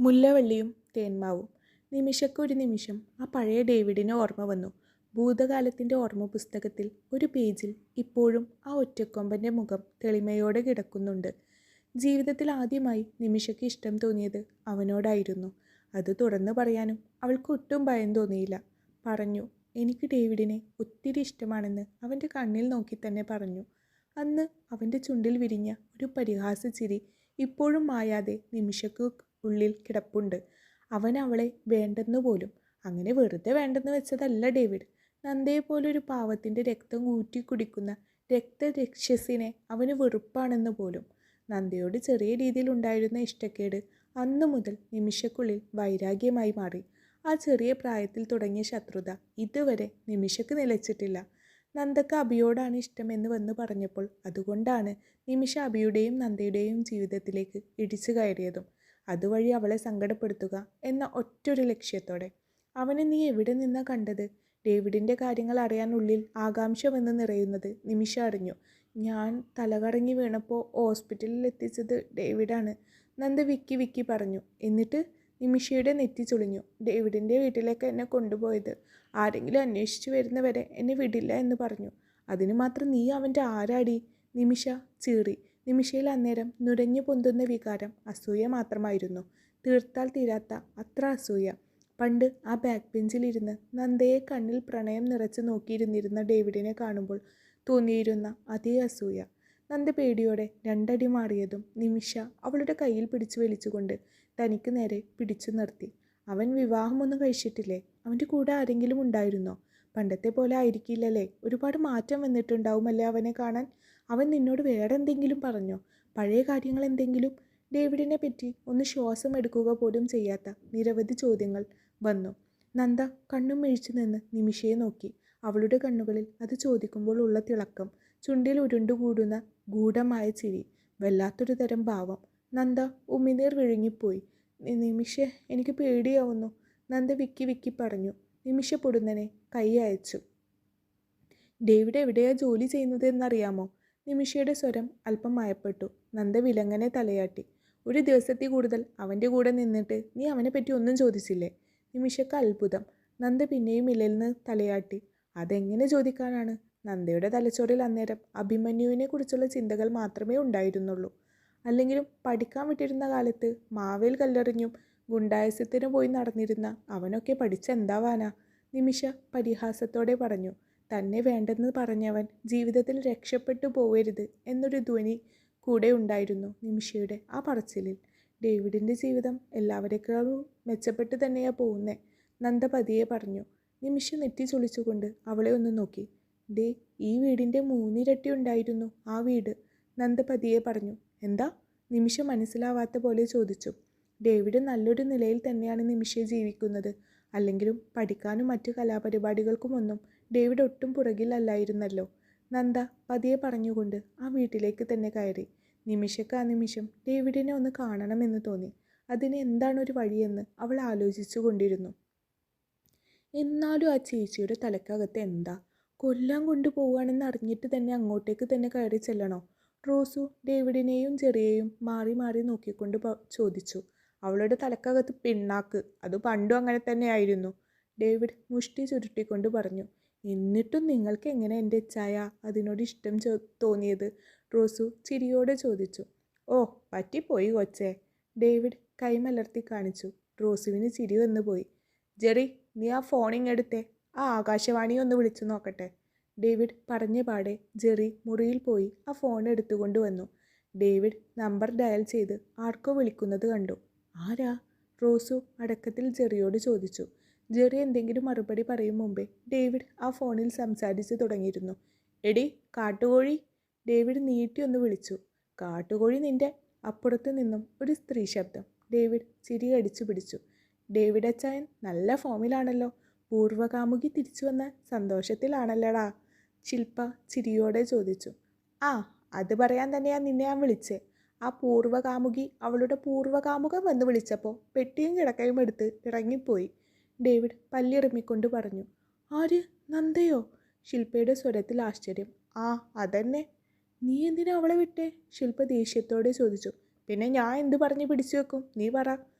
മുല്ലവള്ളിയും തേന്മാവും. നിമിഷക്കൊരു നിമിഷം ആ പഴയ ഡേവിഡിന് ഓർമ്മ വന്നു. ഭൂതകാലത്തിൻ്റെ ഓർമ്മ പുസ്തകത്തിൽ ഒരു പേജിൽ ഇപ്പോഴും ആ ഒറ്റക്കൊമ്പൻ്റെ മുഖം തെളിമയോടെ കിടക്കുന്നുണ്ട്. ജീവിതത്തിൽ ആദ്യമായി നിമിഷയ്ക്ക് ഇഷ്ടം തോന്നിയത് അവനോടായിരുന്നു. അത് തുറന്നു പറയാനും അവൾക്ക് ഒട്ടും ഭയം തോന്നിയില്ല. പറഞ്ഞു, എനിക്ക് ഡേവിഡിനെ ഒത്തിരി ഇഷ്ടമാണെന്ന് അവൻ്റെ കണ്ണിൽ നോക്കി തന്നെ പറഞ്ഞു. അന്ന് അവൻ്റെ ചുണ്ടിൽ വിരിഞ്ഞ ഒരു പരിഹാസ ചിരി ഇപ്പോഴും മായാതെ നിമിഷയ്ക്ക് ഉള്ളിൽ കിടപ്പുണ്ട്. അവൻ അവളെ വേണ്ടെന്നു പോലും. അങ്ങനെ വെറുതെ വേണ്ടെന്ന് വെച്ചതല്ല ഡേവിഡ്. നന്ദയെപ്പോലൊരു പാവത്തിൻ്റെ രക്തം ഊറ്റി കുടിക്കുന്ന രക്തരക്ഷസിനെ അവന് വെറുപ്പാണെന്ന് പോലും. നന്ദയോട് ചെറിയ രീതിയിൽ ഉണ്ടായിരുന്ന ഇഷ്ടക്കേട് അന്നു മുതൽ നിമിഷക്കുള്ളിൽ വൈരാഗ്യമായി മാറി. ആ ചെറിയ പ്രായത്തിൽ തുടങ്ങിയ ശത്രുത ഇതുവരെ നിമിഷക്ക് നിലച്ചിട്ടില്ല. നന്ദക്ക് അഭിയോടാണ് ഇഷ്ടമെന്ന് വന്ന് പറഞ്ഞപ്പോൾ അതുകൊണ്ടാണ് നിമിഷ അഭിയുടെയും നന്ദയുടെയും ജീവിതത്തിലേക്ക് ഇടിച്ചു കയറിയതും. അതുവഴി അവളെ സങ്കടപ്പെടുത്തുക എന്ന ഒറ്റൊരു ലക്ഷ്യത്തോടെ. അവനെ നീ എവിടെ നിന്നാ കണ്ടത്? ഡേവിഡിൻ്റെ കാര്യങ്ങൾ അറിയാൻ ഉള്ളിൽ ആകാംക്ഷ വന്ന് നിറയുന്നത് നിമിഷ അറിഞ്ഞു. ഞാൻ തലകറങ്ങി വീണപ്പോൾ ഹോസ്പിറ്റലിൽ എത്തിച്ചത് ഡേവിഡാണ്, നന്ദ വിക്കി വിക്കി പറഞ്ഞു. എന്നിട്ട് നിമിഷയുടെ നെറ്റി ചുളിഞ്ഞു. ഡേവിഡിൻ്റെ വീട്ടിലേക്ക് എന്നെ കൊണ്ടുപോയത്. ആരെങ്കിലും അന്വേഷിച്ചു വരുന്നവരെ എന്നെ വിടില്ല എന്ന് പറഞ്ഞു. അതിന് മാത്രം നീ അവൻ്റെ ആരാടി? നിമിഷ ചീറി. നിമിഷയിൽ അന്നേരം നുരഞ്ഞു പൊന്തുന്ന വികാരം അസൂയ മാത്രമായിരുന്നു. തീർത്താൽ തീരാത്ത അത്ര അസൂയ. പണ്ട് ആ ബാക്ക് ബെഞ്ചിലിരുന്ന് നന്ദയെ കണ്ണിൽ പ്രണയം നിറച്ച് നോക്കിയിരുന്നിരുന്ന ഡേവിഡിനെ കാണുമ്പോൾ തോന്നിയിരുന്ന അതേ അസൂയ. നന്ദ പേടിയോടെ രണ്ടടി മാറിയതും നിമിഷ അവളുടെ കയ്യിൽ പിടിച്ചു വലിച്ചുകൊണ്ട് തനിക്ക് നേരെ പിടിച്ചു നിർത്തി. അവൻ വിവാഹമൊന്നും കഴിച്ചിട്ടില്ലേ? അവൻ്റെ കൂടെ ആരെങ്കിലും ഉണ്ടായിരുന്നോ? പണ്ടത്തെ പോലെ ആയിരിക്കില്ലല്ലേ? ഒരുപാട് മാറ്റം വന്നിട്ടുണ്ടാവുമല്ലേ അവനെ കാണാൻ? അവൻ നിന്നോട് വേറെ എന്തെങ്കിലും പറഞ്ഞോ? പഴയ കാര്യങ്ങൾ എന്തെങ്കിലും? ഡേവിഡിനെ പറ്റി ഒന്ന് ശ്വാസം എടുക്കുക പോലും ചെയ്യാത്ത നിരവധി ചോദ്യങ്ങൾ വന്നു. നന്ദ കണ്ണും മിഴിച്ചു നിന്ന് നിമിഷയെ നോക്കി. അവളുടെ കണ്ണുകളിൽ അത് ചോദിക്കുമ്പോൾ ഉള്ള തിളക്കം, ചുണ്ടിൽ ഉരുണ്ടുകൂടുന്ന ഗൂഢമായ ചിരി, വല്ലാത്തൊരു തരം ഭാവം. നന്ദ ഉമിനീർ വിഴുങ്ങിപ്പോയി. നിമിഷെ, എനിക്ക് പേടിയാവുന്നു, നന്ദ വിക്കി വിക്കി പറഞ്ഞു. നിമിഷ പൊടുന്നനെ കൈ അയച്ചു. ഡേവിഡ് എവിടെയാ ജോലി ചെയ്യുന്നത് എന്നറിയാമോ? നിമിഷയുടെ സ്വരം അല്പം മയപ്പെട്ടു. നന്ദ വിലങ്ങനെ തലയാട്ടി. ഒരു ദിവസത്തിൽ കൂടുതൽ അവൻ്റെ കൂടെ നിന്നിട്ട് നീ അവനെ പറ്റി ഒന്നും ചോദിച്ചില്ലേ? നിമിഷക്ക് അത്ഭുതം. നന്ദ പിന്നെയും ഇല്ലെന്ന് തലയാട്ടി. അതെങ്ങനെ ചോദിക്കാനാണ്? നന്ദയുടെ തലച്ചോറിൽ അന്നേരം അഭിമന്യുവിനെ കുറിച്ചുള്ള ചിന്തകൾ മാത്രമേ ഉണ്ടായിരുന്നുള്ളൂ. അല്ലെങ്കിലും പഠിക്കാൻ വിട്ടിരുന്ന കാലത്ത് മാവേൽ കല്ലെറിഞ്ഞും ഗുണ്ടായസത്തിന് പോയി നടന്നിരുന്ന അവനൊക്കെ പഠിച്ചെന്താവാനാ? നിമിഷ പരിഹാസത്തോടെ പറഞ്ഞു. തന്നെ വേണ്ടെന്ന് പറഞ്ഞവൻ ജീവിതത്തിൽ രക്ഷപ്പെട്ടു പോവരുത് എന്നൊരു ധ്വനി കൂടെ ഉണ്ടായിരുന്നു നിമിഷയുടെ ആ പറച്ചിലിൽ. ഡേവിഡിൻ്റെ ജീവിതം എല്ലാവരെക്കാളും മെച്ചപ്പെട്ട് തന്നെയാ പോകുന്നേ, നന്ദ പതിയെ പറഞ്ഞു. നിമിഷ നെറ്റി ചൊളിച്ചുകൊണ്ട് അവളെ ഒന്ന് നോക്കി. ദേ, ഈ വീടിൻ്റെ 3 ഇരട്ടി ഉണ്ടായിരുന്നു ആ വീട്, നന്ദ പതിയെ പറഞ്ഞു. എന്താ? നിമിഷ മനസ്സിലാവാത്ത പോലെ ചോദിച്ചു. ഡേവിഡ് നല്ലൊരു നിലയിൽ തന്നെയാണ് നിമിഷയെ ജീവിക്കുന്നത്. അല്ലെങ്കിലും പഠിക്കാനും മറ്റു കലാപരിപാടികൾക്കുമൊന്നും ഡേവിഡ് ഒട്ടും പുറകിലല്ലായിരുന്നല്ലോ. നന്ദ പതിയെ പറഞ്ഞുകൊണ്ട് ആ വീട്ടിലേക്ക് തന്നെ കയറി. നിമിഷക്ക് ആ നിമിഷം ഡേവിഡിനെ ഒന്ന് കാണണമെന്ന് തോന്നി. അതിന് എന്താണൊരു വഴിയെന്ന് അവൾ ആലോചിച്ചു കൊണ്ടിരുന്നു. എന്നാലും ആ ചേച്ചിയുടെ തലക്കകത്ത് എന്താ? കൊല്ലാൻ കൊണ്ടുപോവുകയാണെന്ന് അറിഞ്ഞിട്ട് തന്നെ അങ്ങോട്ടേക്ക് തന്നെ കയറി ചെല്ലണോ? റോസു ഡേവിഡിനെയും ജെറിയെയും മാറി മാറി നോക്കിക്കൊണ്ട് ചോദിച്ചു. അവളുടെ തലക്കകത്ത് പിണ്ണാക്ക്, അത് പണ്ടും അങ്ങനെ തന്നെയായിരുന്നു, ഡേവിഡ് മുഷ്ടി ചുരുട്ടിക്കൊണ്ട് പറഞ്ഞു. എന്നിട്ടും നിങ്ങൾക്ക് എങ്ങനെ എൻ്റെ ചായ അതിനോട് ഇഷ്ടം തോന്നിയത്? റോസു ചിരിയോടെ ചോദിച്ചു. ഓ, പറ്റിപ്പോയി കൊച്ചേ, ഡേവിഡ് കൈമലർത്തി കാണിച്ചു. റോസുവിന് ചിരി വന്നു പോയി. ജെറി, നീ ആ ഫോണിങ്ങെടുത്തേ, ആ ആകാശവാണി ഒന്ന് വിളിച്ചു നോക്കട്ടെ. ഡേവിഡ് പറഞ്ഞ പാടെ ജെറി മുറിയിൽ പോയി ആ ഫോൺ എടുത്തുകൊണ്ട് വന്നു. ഡേവിഡ് നമ്പർ ഡയൽ ചെയ്ത് ആർക്കോ വിളിക്കുന്നത് കണ്ടു. ആരാ? റോസു അടക്കത്തിൽ ജെറിയോട് ചോദിച്ചു. ജെറി എന്തെങ്കിലും മറുപടി പറയും മുമ്പേ ഡേവിഡ് ആ ഫോണിൽ സംസാരിച്ചു തുടങ്ങിയിരുന്നു. എടി കാട്ടുകോഴി, ഡേവിഡ് നീട്ടി ഒന്ന് വിളിച്ചു. കാട്ടുകോഴി നിന്റെ? അപ്പുറത്തു നിന്നും ഒരു സ്ത്രീ ശബ്ദം. ഡേവിഡ് ചിരി അടിച്ചു പിടിച്ചു. ഡേവിഡ് അച്ചായൻ നല്ല ഫോമിലാണല്ലോ, പൂർവ്വകാമുകി തിരിച്ചു വന്ന സന്തോഷത്തിലാണല്ലടാ, ശില്പ ചിരിയോടെ ചോദിച്ചു. ആ, അത് പറയാൻ തന്നെയാ നിന്നെ ഞാൻ വിളിച്ചേ. ആ പൂർവ്വകാമുകി അവളുടെ പൂർവ്വകാമുകൻ വന്ന് വിളിച്ചപ്പോൾ പെട്ടിയും കിടക്കയും എടുത്ത് ഇറങ്ങിപ്പോയി, ഡേവിഡ് പല്ലിറുമ്മിക്കൊണ്ട് പറഞ്ഞു. ആര്? നന്ദയോ? ശില്പയുടെ സ്വരത്തിൽ ആശ്ചര്യം. ആ, അതന്നെ. നീ എന്തിനാ അവളെ വിട്ടേ? ശില്പ ദേഷ്യത്തോടെ ചോദിച്ചു. പിന്നെ ഞാൻ എന്ത് പറഞ്ഞ് പിടിച്ചു വെക്കും, നീ പറ.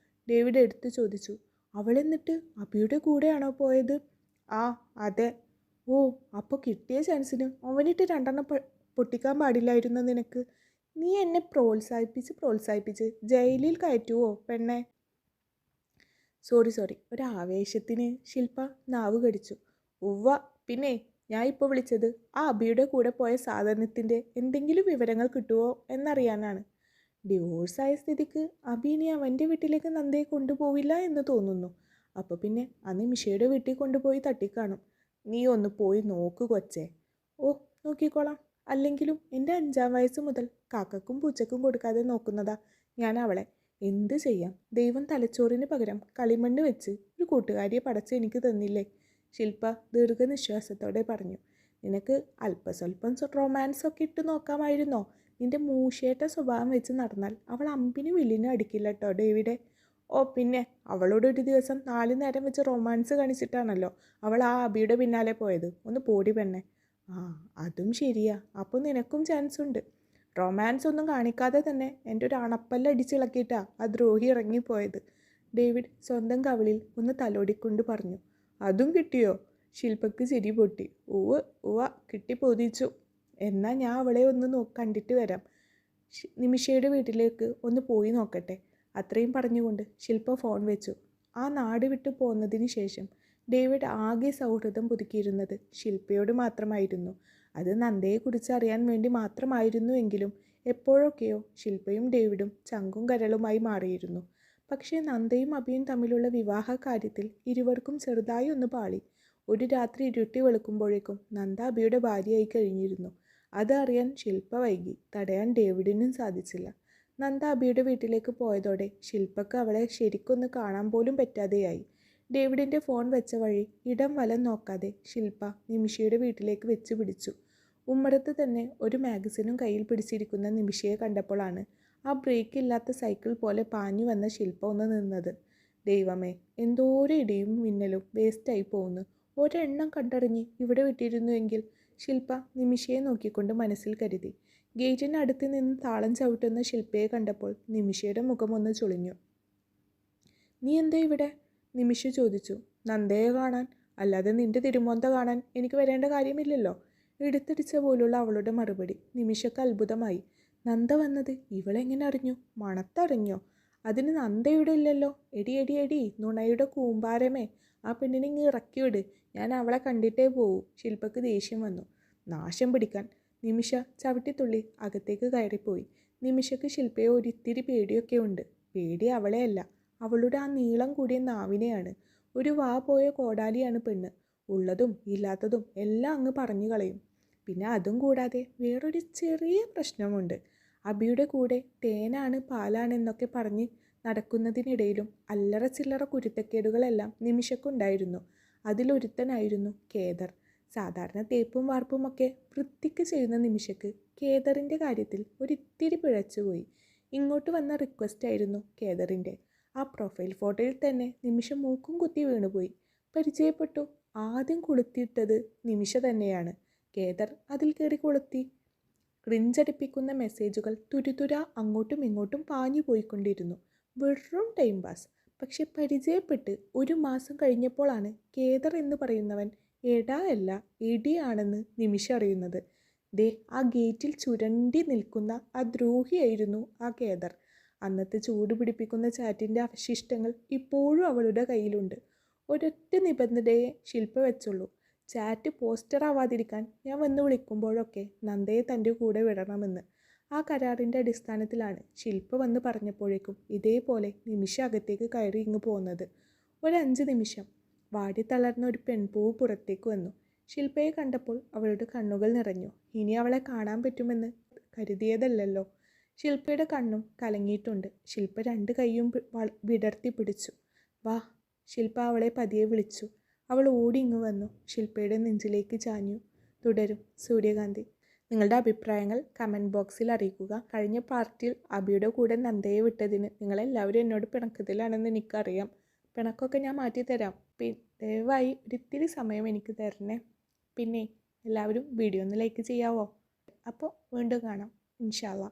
ഡേവിഡ് എടുത്തു ചോദിച്ചു. അവളെന്നിട്ട് അബിയുടെ കൂടെയാണോ പോയത്? ആ അതെ. ഓ, അപ്പോൾ കിട്ടിയ ചാൻസിന് അവനിട്ട് 2 പൊട്ടിക്കാൻ പാടില്ലായിരുന്നോ നിനക്ക്? നീ എന്നെ പ്രോത്സാഹിപ്പിച്ച് ജയിലിൽ കയറ്റുവോ പെണ്ണെ? സോറി ഒരാവേശത്തിന് ശില്പ നാവ് കടിച്ചു. ഉവ്വ, പിന്നെ ഞാൻ ഇപ്പോൾ വിളിച്ചത് ആ അബിയുടെ കൂടെ പോയ സാധനത്തിൻ്റെ എന്തെങ്കിലും വിവരങ്ങൾ കിട്ടുമോ എന്നറിയാനാണ്. ഡിവോഴ്സായ സ്ഥിതിക്ക് അബി ഇനി അവൻ്റെ വീട്ടിലേക്ക് നന്ദയെ കൊണ്ടുപോവില്ല എന്ന് തോന്നുന്നു. അപ്പോൾ പിന്നെ ആ നിമിഷയുടെ വീട്ടിൽ കൊണ്ടുപോയി തട്ടിക്കാണും. നീ ഒന്ന് പോയി നോക്ക് കൊച്ചേ. ഓ, നോക്കിക്കോളാം. അല്ലെങ്കിലും എൻ്റെ 5-ാം വയസ്സ് മുതൽ കാക്കക്കും പൂച്ചക്കും കൊടുക്കാതെ നോക്കുന്നതാ ഞാൻ അവളെ. എന്ത് ചെയ്യാം, ദൈവം തലച്ചോറിന് പകരം കളിമണ്ണ് വെച്ച് ഒരു കൂട്ടുകാരിയെ പടച്ച് എനിക്ക് തന്നില്ലേ? ശില്പ ദീർഘനിശ്വാസത്തോടെ പറഞ്ഞു. നിനക്ക് അല്പസ്വല്പം റൊമാൻസൊക്കെ ഇട്ട് നോക്കാമായിരുന്നോ? നിന്റെ മൂശേട്ട സ്വഭാവം വെച്ച് നടന്നാൽ അവൾ അമ്പിന് വില്ലിനും അടിക്കില്ല കേട്ടോ ഡേവിഡെ. ഓ പിന്നെ, അവളോട് ഒരു ദിവസം 4 നേരം വെച്ച് റൊമാൻസ് കാണിച്ചിട്ടാണല്ലോ അവൾ ആ അബിയുടെ പിന്നാലെ പോയത്. ഒന്ന് പോടി പെണ്ണെ. ആ, അതും ശരിയാ. അപ്പോൾ നിനക്കും ചാൻസ് ഉണ്ട്. റൊമാൻസ് ഒന്നും കാണിക്കാതെ തന്നെ എൻ്റെ ഒരു അണപ്പല്ലടിച്ചിളക്കിയിട്ടാ ആ ദ്രോഹി ഇറങ്ങിപ്പോയത്. ഡേവിഡ് സ്വന്തം കവിളിൽ ഒന്ന് തലോടിക്കൊണ്ട് പറഞ്ഞു. അതും കിട്ടിയോ? ശില്പക്ക് ചിരി പൊട്ടി. ഉവ്വ കിട്ടിപ്പോതിച്ചു. എന്നാൽ ഞാൻ അവളെ ഒന്ന് കണ്ടിട്ട് വരാം. നിമിഷയുടെ വീട്ടിലേക്ക് ഒന്ന് പോയി നോക്കട്ടെ. അത്രയും പറഞ്ഞുകൊണ്ട് ശില്പ ഫോൺ വെച്ചു. ആ നാട് വിട്ടു പോന്നതിന് ശേഷം ഡേവിഡ് ആകെ സൗഹൃദം പുതുക്കിയിരുന്നത് ശില്പയോട് മാത്രമായിരുന്നു. അത് നന്ദയെക്കുറിച്ച് അറിയാൻ വേണ്ടി മാത്രമായിരുന്നുവെങ്കിലും എപ്പോഴൊക്കെയോ ശില്പയും ഡേവിഡും ചങ്കും കരളുമായി മാറിയിരുന്നു. പക്ഷേ നന്ദയും അബിയും തമ്മിലുള്ള വിവാഹ കാര്യത്തിൽ ഇരുവർക്കും ചെറുതായി ഒന്ന് പാളി. ഒരു രാത്രി ഇരുട്ടി വെളുക്കുമ്പോഴേക്കും നന്ദ അബിയുടെ ഭാര്യയായി കഴിഞ്ഞിരുന്നു. അത് അറിയാൻ ശില്പ വൈകി. തടയാൻ ഡേവിഡിനും സാധിച്ചില്ല. നന്ദ അബിയുടെ വീട്ടിലേക്ക് പോയതോടെ ശില്പക്ക് അവളെ ശരിക്കൊന്ന് കാണാൻ പോലും പറ്റാതെയായി. ഡേവിഡിൻ്റെ ഫോൺ വെച്ച വഴി ഇടം വലം നോക്കാതെ ശില്പ നിമിഷയുടെ വീട്ടിലേക്ക് വെച്ച് പിടിച്ചു. ഉമ്മറത്ത് തന്നെ ഒരു മാഗസിനും കയ്യിൽ പിടിച്ചിരിക്കുന്ന നിമിഷയെ കണ്ടപ്പോഴാണ് ആ ബ്രേക്ക് ഇല്ലാത്ത സൈക്കിൾ പോലെ പാഞ്ഞു വന്ന ശില്പ ഒന്ന് നിന്നത്. ദൈവമേ, എന്തോരം ഇടിയും മിന്നലും വേസ്റ്റായി പോകുന്നു. ഒരെണ്ണം കണ്ടറിഞ്ഞ് ഇവിടെ വിട്ടിരുന്നുവെങ്കിൽ, ശില്പ നിമിഷയെ നോക്കിക്കൊണ്ട് മനസ്സിൽ കരുതി. ഗേറ്റിന് അടുത്ത് നിന്ന് താളം ചവിട്ടുന്ന ശില്പയെ കണ്ടപ്പോൾ നിമിഷയുടെ മുഖമൊന്ന് ചുളിഞ്ഞു. നീ എന്താ ഇവിടെ? നിമിഷ ചോദിച്ചു. നന്ദയെ കാണാൻ. അല്ലാതെ നിന്റെ തിരുമോന്ത കാണാൻ എനിക്ക് വരേണ്ട കാര്യമില്ലല്ലോ. എടുത്തടിച്ച പോലുള്ള അവളുടെ മറുപടി നിമിഷക്ക് അത്ഭുതമായി. നന്ദ വന്നത് ഇവളെങ്ങനെ അറിഞ്ഞു? മണത്തറിഞ്ഞോ? അതിന് നന്ദ ഇവിടെ ഇല്ലല്ലോ. എടി നുണയുടെ കൂമ്പാരമേ, ആ പെണ്ണിനെ ഇങ്ങ് ഇറക്കി വിട്. ഞാൻ അവളെ കണ്ടിട്ടേ പോവൂ. ശില്പക്ക് ദേഷ്യം വന്നു. നാശം പിടിക്കാൻ. നിമിഷ ചവിട്ടിത്തുള്ളി അകത്തേക്ക് കയറിപ്പോയി. നിമിഷക്ക് ശില്പയെ ഒരിത്തിരി പേടിയൊക്കെ ഉണ്ട്. പേടി അവളെയല്ല, അവളുടെ ആ നീളം കൂടിയ നാവിനെയാണ്. ഒരു വാ പോയ കോടാലിയാണ് പെണ്ണ്. ഉള്ളതും ഇല്ലാത്തതും എല്ലാം അങ്ങ് പറഞ്ഞു കളയും. പിന്നെ അതും കൂടാതെ വേറൊരു ചെറിയ പ്രശ്നമുണ്ട്. അബിയുടെ കൂടെ തേനാണ് പാലാണെന്നൊക്കെ പറഞ്ഞ് നടക്കുന്നതിനിടയിലും അല്ലറ ചില്ലറ കുരുത്തക്കേടുകളെല്ലാം നിമിഷക്കുണ്ടായിരുന്നു. അതിലൊരുത്തനായിരുന്നു കേദർ. സാധാരണ തേപ്പും വാർപ്പുമൊക്കെ വൃത്തിക്ക് ചെയ്യുന്ന നിമിഷക്ക് കേദറിൻ്റെ കാര്യത്തിൽ ഒരിത്തിരി പിഴച്ചുപോയി. ഇങ്ങോട്ട് വന്ന റിക്വസ്റ്റ് ആയിരുന്നു കേദറിൻ്റെ. ആ പ്രൊഫൈൽ ഫോട്ടോയിൽ തന്നെ നിമിഷം മൂക്കും കുത്തി വീണുപോയി. പരിചയപ്പെട്ടു. ആദ്യം കൊളുത്തിയിട്ടത് നിമിഷ തന്നെയാണ്. കേദർ അതിൽ കയറി കൊളുത്തി. ക്രിഞ്ചടിപ്പിക്കുന്ന മെസ്സേജുകൾ തുരുതുര അങ്ങോട്ടും ഇങ്ങോട്ടും പാഞ്ഞു പോയിക്കൊണ്ടിരുന്നു. വെറും ടൈം പാസ്. പക്ഷെ പരിചയപ്പെട്ട് 1 മാസം കഴിഞ്ഞപ്പോഴാണ് കേദർ എന്ന് പറയുന്നവൻ എടാ അല്ല എടിയാണെന്ന് നിമിഷ അറിയുന്നത്. ദേ, ആ ഗേറ്റിൽ ചുരണ്ടി നിൽക്കുന്ന ആ ദ്രോഹിയായിരുന്നു ആ കേദർ. അന്നത്തെ ചൂട് പിടിപ്പിക്കുന്ന ചാറ്റിൻ്റെ അവശിഷ്ടങ്ങൾ ഇപ്പോഴും അവളുടെ കയ്യിലുണ്ട്. ഒരൊറ്റ നിബന്ധനയെ ശില്പ വെച്ചുള്ളൂ. ചാറ്റ് പോസ്റ്റർ ആവാതിരിക്കാൻ ഞാൻ വന്ന് വിളിക്കുമ്പോഴൊക്കെ നന്ദയെ തൻ്റെ കൂടെ വിടണമെന്ന്. ആ കരാറിൻ്റെ അടിസ്ഥാനത്തിലാണ് ശില്പ വന്ന് പറഞ്ഞപ്പോഴേക്കും ഇതേപോലെ നിമിഷ അകത്തേക്ക് കയറി ഇങ്ങ് പോകുന്നത്. 5 നിമിഷം വാടിത്തളർന്ന ഒരു പെൺപൂവ് പുറത്തേക്ക് വന്നു. ശില്പയെ കണ്ടപ്പോൾ അവളുടെ കണ്ണുകൾ നിറഞ്ഞു. ഇനി അവളെ കാണാൻ പറ്റുമെന്ന് കരുതിയതല്ലല്ലോ. ശില്പയുടെ കണ്ണും കലങ്ങിയിട്ടുണ്ട്. ശില്പ 2 കൈയും വിടർത്തി പിടിച്ചു. വാ. ശില്പ അവളെ പതിയെ വിളിച്ചു. അവൾ ഓടി ഇങ്ങ് വന്നു. ശില്പയുടെ നെഞ്ചിലേക്ക് ചാഞ്ഞു. തുടരും സൂര്യകാന്തി. നിങ്ങളുടെ അഭിപ്രായങ്ങൾ കമൻറ്റ് ബോക്സിൽ അറിയിക്കുക. കഴിഞ്ഞ പാർട്ടിൽ അബിയുടെ കൂടെ നന്ദയെ വിട്ടതിന് നിങ്ങളെല്ലാവരും എന്നോട് പിണക്കത്തിലാണെന്ന് എനിക്കറിയാം. പിണക്കൊക്കെ ഞാൻ മാറ്റിത്തരാം. ദയവായി ഒരിത്തിരി സമയം എനിക്ക് തരണേ. പിന്നെ എല്ലാവരും വീഡിയോ ഒന്ന് ലൈക്ക് ചെയ്യാവോ? അപ്പോൾ വീണ്ടും കാണാം ഇൻഷാ അല്ലാ.